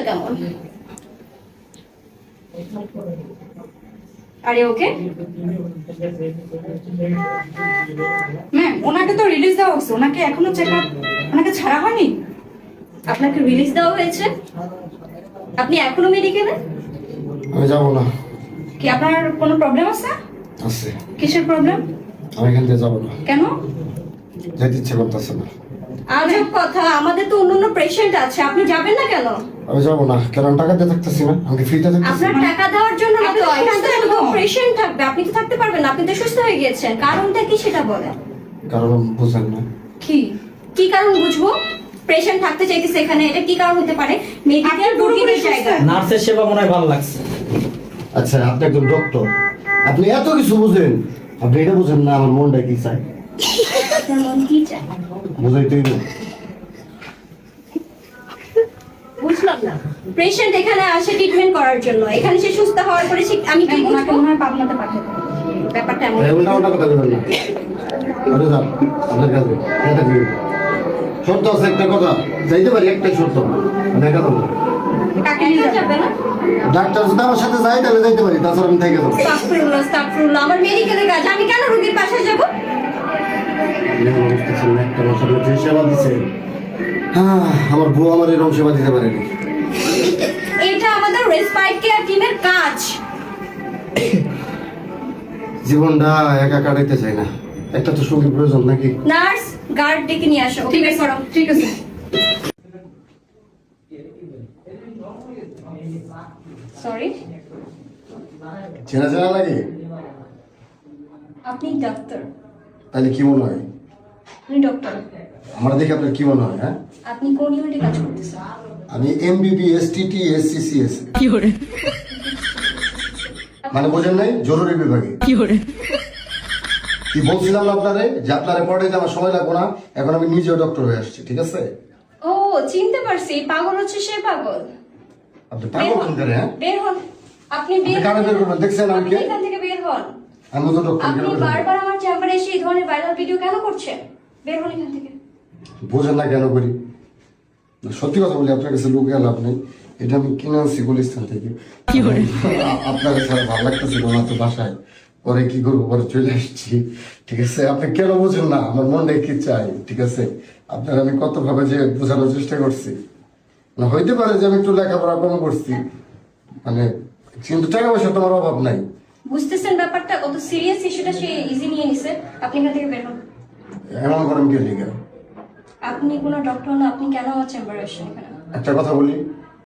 অবস্থা কেমন? আরে ওকে ম্যাম, ওনাকে তো রিলিজ দেওয়া হয়েছে, ওনাকে এখনো চেকআপ, ওনাকে ছাড়া হয়নি। আপনাকে রিলিজ দেওয়া হয়েছে, আপনি এখনো মেডিকেলে? আমি যাবো না। কি আপনার কোনো প্রবলেম আছে? আছে। কিসের প্রবলেম? আমি এখান থেকে যাবো না, কেন? যাইতে ইচ্ছে করতেছে না। আজব কথা, আমাদের তো অন্য পেশেন্ট আছে, আপনি যাবেন না কেন? আমি যাবো না। কেন? আমি টাকা দিয়ে থাকতেছি না, আমি ফ্রিতে থাকতেছি। আপনার টাকা দেওয়ার জন্য না তো, আপনি এখানে সুস্থ তো হন। পেশেন্ট থাকবে, আপনি তো থাকতে পারবেন না, আপনি তো সুস্থ হয়ে গিয়েছেন। কারণটা কি সেটা বলেন। কারণ বুঝেন না। কি কি কারণ বুঝবো? পেশেন্ট থাকতে চাইতেছে এখানে, এটা কি কারণ হতে পারে? মেডিকেল আপনি পুরোপুরি রুগীদের সুস্থ। জায়গা। নার্সের সেবা মনে হয় ভালো লাগছে। আচ্ছা, আপনি একজন ডক্টর, আপনি এত কিছু বুঝেন, আপনি এটা বুঝেন না আমার মনটা কি চায়? আপনার মন কি চায়? বুঝাইতেই না। বুঝলাম না। পেশেন্ট এখানে আসে ট্রিটমেন্ট করার জন্য, এখানে সে সুস্থ হওয়ার পরে আমি কি ম্যাম, ওনাকে বুঝবো? মনে হয় পাবনাতে পাঠাতে হবে। ব্যাপারটা এমন। উল্টা উল্টা কথা বলবেন না। আরে যান, আপনার কাছে এটা দিন। শর্ত আছে একটা কথা, যাইতে পারি একটাই শর্ত, আমি একা যাবো না। কাকে নিয়ে একা যাবেন? যাবে না? ডাক্তার যদি আমার সাথে যায় তাহলে যাইতে পারি, তাছাড়া আমি থেকে যাবো। আস্তাগফিরুল্লাহ, আস্তাগফিরুল্লাহ, আমার মেডিকেলের কাজ, আমি কেন রোগীর বাসায় যাব? একটা বছর যে সেবা দিছে, আমার বউ আমার এরকম সেবা দিতে পারেনি। এটা আমাদের রেসপাইট কেয়ার টিমের কাজ। জীবনটা একা কাটাইতে চাই না, একটা তো সঙ্গী প্রয়োজন নাকি? নার্স, গার্ড ডেকে নিয়ে আসো। ঠিক আছে, ঠিক আছে। সরি, চেনা চেনা লাগে? আপনি ডাক্তার? তাহলে কি মনে হয়? আপনি ডক্টর? আমার দেখে আপনার কি মনে হয়? হ্যাঁ, আপনি কোন ইউনিটে কাজ করতেছেন? আমি MBBS TT SCCS। মানে বোঝেন নাই? জরুরি বিভাগে। কি বলছিলাম না আপনারে, যে আপনারে পড়াইতে আমার সময় লাগবে না, এখন আমি নিজেও ডক্টর হয়ে আসছি, ঠিক আছে? ও, চিনতে পারছি, পাগল হচ্ছে সে পাগল। আপনি বের পাগল হন, কোন করে? হ্যাঁ, বের হন। আপনি বের আপনি কানে বের করবেন, দেখছেন আমি আপনি কে? এখান থেকে বের হন। আমি তো ডক্টর। আপনি বারবার আমার চেম্বারে এসে এই ধরনের ভাইরাল ভিডিও কেন করছেন? বের হন এখান থেকে। বোঝেন না কেন করি? না, সত্যি কথা বলি, আপনার কাছে লুকিয়ে লাভ নেই। এটা আমি কিনে আনছি গুলিস্তান থেকে। আপনার ছাড়া ভালো লাগতেছিল না তো বাসায়, পরে কি করবো, পরে চলে আসছি, ঠিক আছে? আপনি কেন বোঝেন না আমার মনটা কি চাই, ঠিক আছে? আপনার আমি কত ভাবে যে বোঝানোর চেষ্টা করছি। না, হইতে পারে যে আমি একটু লেখাপড়া কম করছি, মানে, কিন্তু টাকা পয়সা তোমার অভাব নাই। বুঝতেছেন ব্যাপারটা কত সিরিয়াস ইস্যুটা সে ইজি নিয়ে নিছে। আপনি এখান থেকে বের হন। এমন করেন কে লিখে? আপনি কোনো ডক্টর না, আপনি কেন আমার চেম্বারে আসছেন এখানে? একটা কথা বলি,